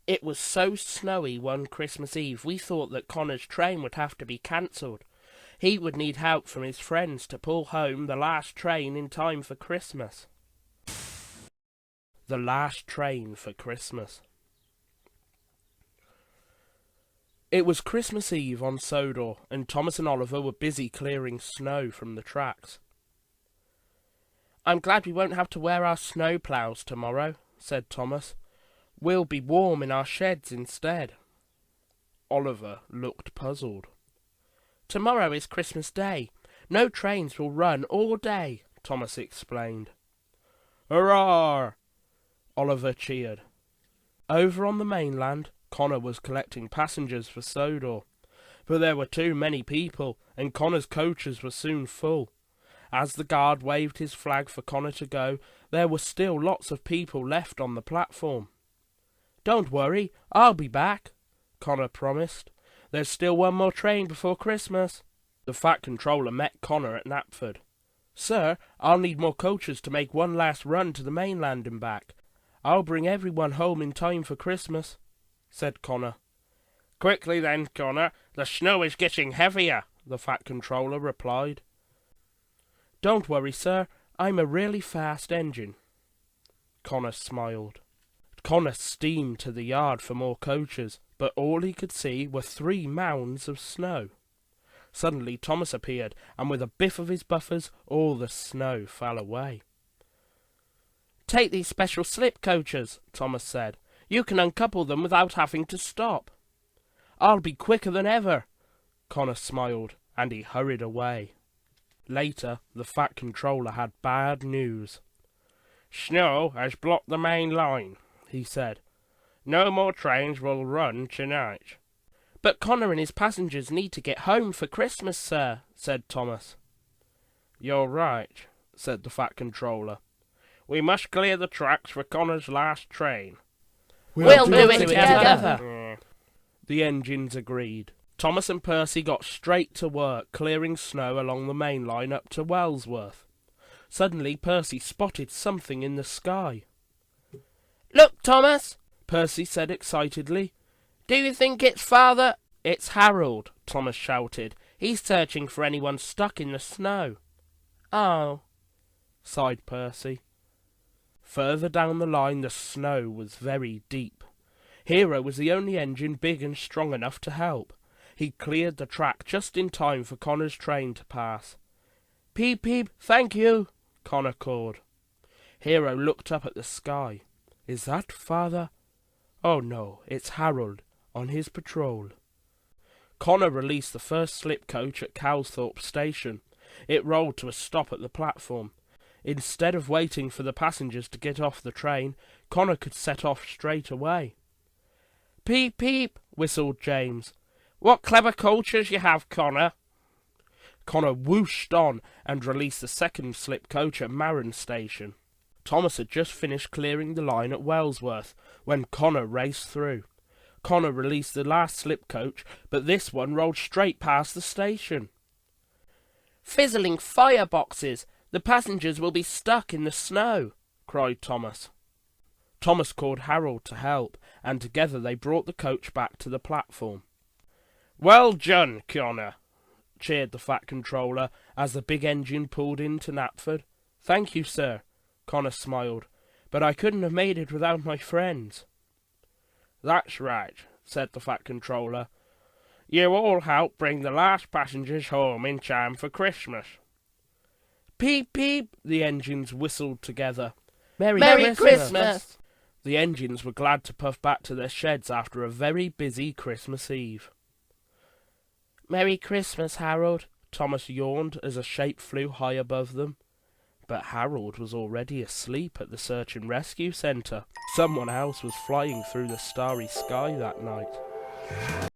It was so snowy one Christmas Eve we thought that Connor's train would have to be cancelled. He would need help from his friends to pull home the last train in time for Christmas. The last train for Christmas. It was Christmas Eve on Sodor, and Thomas and Oliver were busy clearing snow from the tracks. "I'm glad we won't have to wear our snow ploughs tomorrow," said Thomas. "We'll be warm in our sheds instead." Oliver looked puzzled. "Tomorrow is Christmas Day. No trains will run all day," Thomas explained. "Hurrah!" Oliver cheered. Over on the mainland, Connor was collecting passengers for Sodor, but there were too many people, and Connor's coaches were soon full. As the guard waved his flag for Connor to go, there were still lots of people left on the platform. "Don't worry, I'll be back," Connor promised. "There's still one more train before Christmas." The Fat Controller met Connor at Knapford. "Sir, I'll need more coaches to make one last run to the mainland and back. I'll bring everyone home in time for Christmas," said Connor. "Quickly then, Connor, the snow is getting heavier," the Fat Controller replied. "Don't worry, sir, I'm a really fast engine." Connor smiled. Connor steamed to the yard for more coaches, but all he could see were 3 mounds of snow. Suddenly Thomas appeared, and with a biff of his buffers, all the snow fell away. "Take these special slip coaches," Thomas said. "You can uncouple them without having to stop." "I'll be quicker than ever." Connor smiled, and he hurried away. Later, the Fat Controller had bad news. "Snow has blocked the main line," he said. "No more trains will run tonight." "But Connor and his passengers need to get home for Christmas, sir," said Thomas. "You're right," said the Fat Controller. "We must clear the tracks for Connor's last train." We'll do it together. The engines agreed. Thomas and Percy got straight to work, clearing snow along the main line up to Wellsworth. Suddenly Percy spotted something in the sky. "Look, Thomas," Percy said excitedly. "do you think it's Father—" "It's Harold," Thomas shouted. "He's searching for anyone stuck in the snow." "Oh," sighed Percy. Further down the line the snow was very deep. Hero was the only engine big and strong enough to help. He cleared the track just in time for Connor's train to pass. "Peep, peep, thank you," Connor called. Hero looked up at the sky. "Is that Father?" "Oh no, it's Harold, on his patrol." Connor released the first slip coach at Cowsthorpe station. It rolled to a stop at the platform. Instead of waiting for the passengers to get off the train, Connor could set off straight away. "Peep, peep," whistled James. "What clever coaches you have, Connor." Connor whooshed on and released the second slip coach at Marron station. Thomas had just finished clearing the line at Wellsworth when Connor raced through. Connor released the last slip coach, but this one rolled straight past the station. "Fizzling fireboxes! The passengers will be stuck in the snow!" cried Thomas. Thomas called Harold to help, and together they brought the coach back to the platform. "Well done, Connor!" cheered the Fat Controller as the big engine pulled into Knapford. "Thank you, sir," Connor smiled, "but I couldn't have made it without my friends." "That's right," said the Fat Controller. "You all helped bring the last passengers home in time for Christmas." "Peep, peep," the engines whistled together. Merry Christmas! The engines were glad to puff back to their sheds after a very busy Christmas Eve. "Merry Christmas, Harold," Thomas yawned as a shape flew high above them. But Harold was already asleep at the search and rescue centre. Someone else was flying through the starry sky that night.